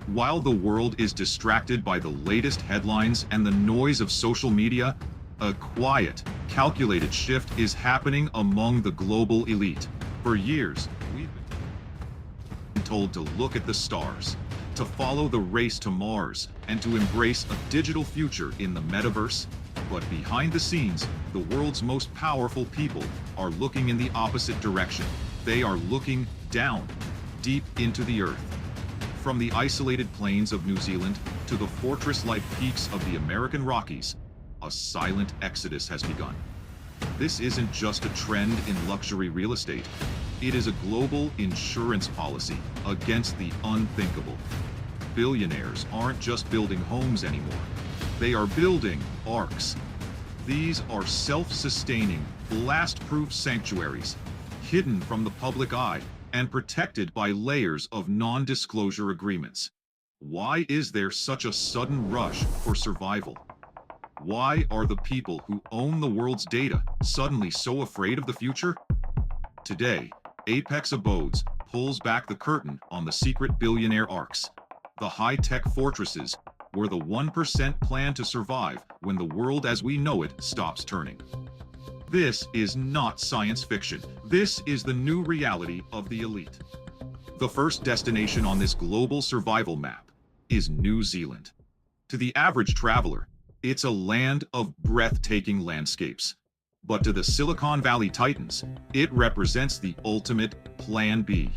While the world is distracted by the latest headlines and the noise of social media, a quiet, calculated shift is happening among the global elite. For years, we've been told to look at the stars, to follow the race to Mars, and to embrace a digital future in the metaverse. But behind the scenes, the world's most powerful people are looking in the opposite direction. They are looking down, deep into the earth. From the isolated plains of New Zealand to the fortress-like peaks of the American Rockies, a silent exodus has begun. This isn't just a trend in luxury real estate. It is a global insurance policy against the unthinkable. Billionaires aren't just building homes anymore. They are building arks. These are self-sustaining, blast-proof sanctuaries, hidden from the public eye and protected by layers of non-disclosure agreements. Why is there such a sudden rush for survival? Why are the people who own the world's data suddenly so afraid of the future? Today, Apex Abodes pulls back the curtain on the secret billionaire arks, the high-tech fortresses where the 1% plan to survive when the world as we know it stops turning. This is not science fiction. This is the new reality of the elite. The first destination on this global survival map is New Zealand. To the average traveler, it's a land of breathtaking landscapes. But to the Silicon Valley titans, it represents the ultimate Plan B.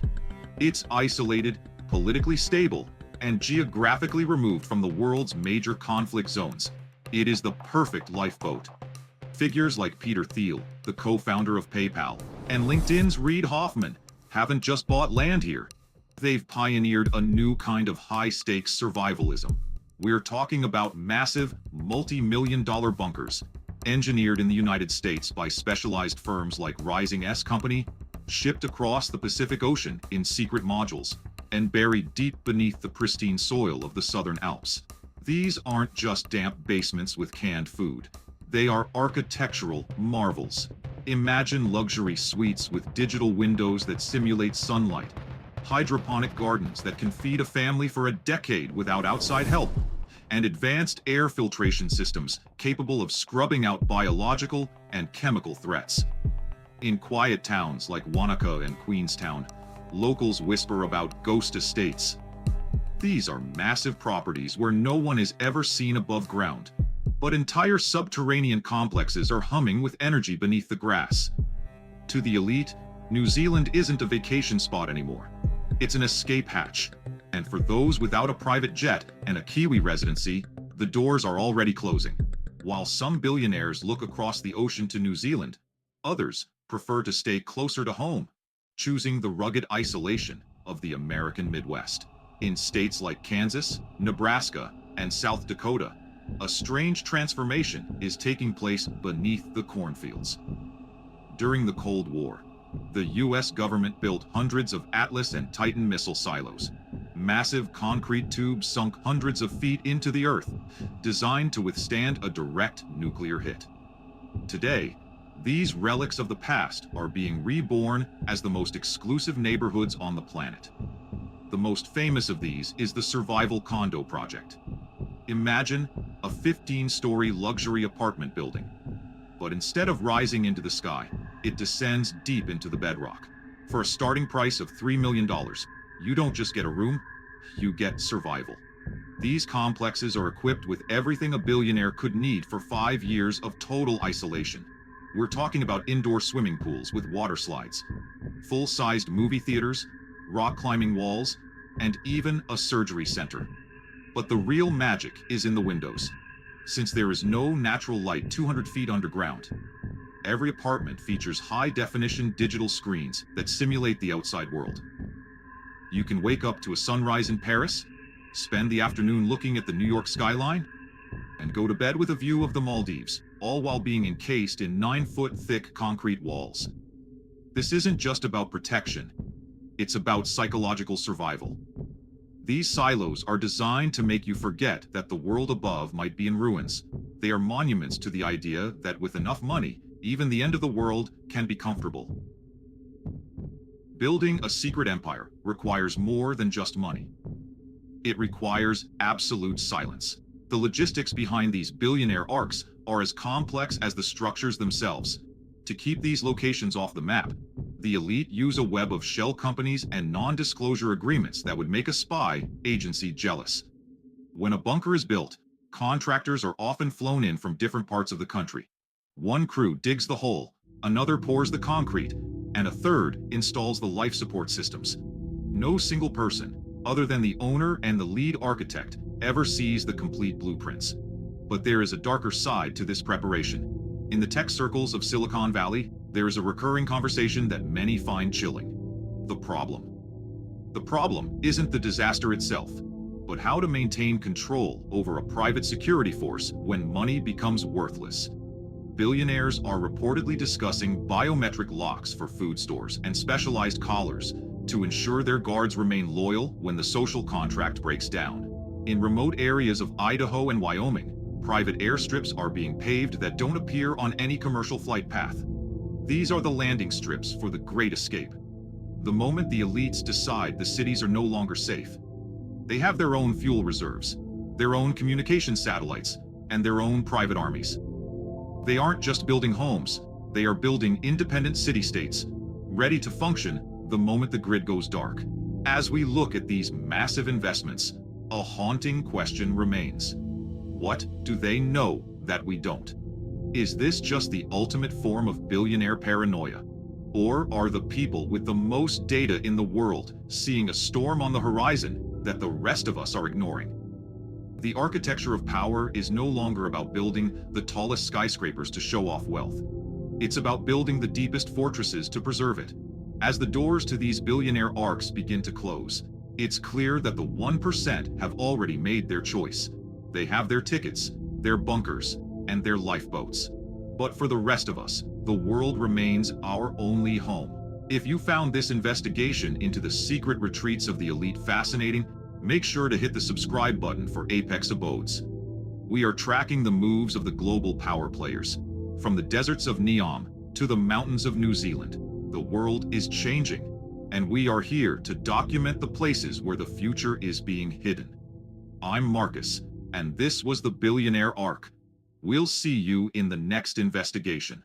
It's isolated, politically stable, and geographically removed from the world's major conflict zones. It is the perfect lifeboat. Figures like Peter Thiel, the co-founder of PayPal, and LinkedIn's Reid Hoffman haven't just bought land here. They've pioneered a new kind of high-stakes survivalism. We're talking about massive, multi-million-dollar bunkers, engineered in the United States by specialized firms like Rising S Company, shipped across the Pacific Ocean in secret modules, and buried deep beneath the pristine soil of the Southern Alps. These aren't just damp basements with canned food. They are architectural marvels. Imagine luxury suites with digital windows that simulate sunlight, hydroponic gardens that can feed a family for a decade without outside help, and advanced air filtration systems capable of scrubbing out biological and chemical threats. In quiet towns like Wanaka and Queenstown, locals whisper about ghost estates. These are massive properties where no one is ever seen above ground, but entire subterranean complexes are humming with energy beneath the grass. To the elite, New Zealand isn't a vacation spot anymore. It's an escape hatch. And for those without a private jet and a Kiwi residency, the doors are already closing. While some billionaires look across the ocean to New Zealand, others prefer to stay closer to home, choosing the rugged isolation of the American Midwest. In states like Kansas, Nebraska, and South Dakota, a strange transformation is taking place beneath the cornfields. During the Cold War, the US government built hundreds of Atlas and Titan missile silos, massive concrete tubes sunk hundreds of feet into the earth, designed to withstand a direct nuclear hit. Today, these relics of the past are being reborn as the most exclusive neighborhoods on the planet. The most famous of these is the Survival Condo Project. Imagine a 15-story luxury apartment building, but instead of rising into the sky, it descends deep into the bedrock. For a starting price of $3 million, you don't just get a room, you get survival. These complexes are equipped with everything a billionaire could need for 5 years of total isolation. We're talking about indoor swimming pools with water slides, full-sized movie theaters, rock climbing walls, and even a surgery center. But the real magic is in the windows. Since there is no natural light 200 feet underground, every apartment features high-definition digital screens that simulate the outside world. You can wake up to a sunrise in Paris, spend the afternoon looking at the New York skyline, and go to bed with a view of the Maldives, all while being encased in 9-foot-thick concrete walls. This isn't just about protection, it's about psychological survival. These silos are designed to make you forget that the world above might be in ruins. They are monuments to the idea that with enough money, even the end of the world can be comfortable. Building a secret empire requires more than just money. It requires absolute silence. The logistics behind these billionaire arcs are as complex as the structures themselves. To keep these locations off the map, the elite use a web of shell companies and non-disclosure agreements that would make a spy agency jealous. When a bunker is built, contractors are often flown in from different parts of the country. One crew digs the hole, another pours the concrete, and a third installs the life support systems. No single person, other than the owner and the lead architect, ever sees the complete blueprints. But there is a darker side to this preparation. In the tech circles of Silicon Valley, there is a recurring conversation that many find chilling. The problem. The problem isn't the disaster itself, but how to maintain control over a private security force when money becomes worthless. Billionaires are reportedly discussing biometric locks for food stores and specialized collars to ensure their guards remain loyal when the social contract breaks down. In remote areas of Idaho and Wyoming, private airstrips are being paved that don't appear on any commercial flight path. These are the landing strips for the Great Escape. The moment the elites decide the cities are no longer safe, they have their own fuel reserves, their own communication satellites, and their own private armies. They aren't just building homes, they are building independent city-states, ready to function the moment the grid goes dark. As we look at these massive investments, a haunting question remains. What do they know that we don't? Is this just the ultimate form of billionaire paranoia? Or are the people with the most data in the world seeing a storm on the horizon that the rest of us are ignoring? The architecture of power is no longer about building the tallest skyscrapers to show off wealth. It's about building the deepest fortresses to preserve it. As the doors to these billionaire arcs begin to close, it's clear that the 1% have already made their choice. They have their tickets, their bunkers, and their lifeboats. But for the rest of us, the world remains our only home. If you found this investigation into the secret retreats of the elite fascinating, make sure to hit the subscribe button for Apex Abodes. We are tracking the moves of the global power players. From the deserts of Neom to the mountains of New Zealand, the world is changing, and we are here to document the places where the future is being hidden. I'm Marcus, and this was the Billionaire Ark. We'll see you in the next investigation.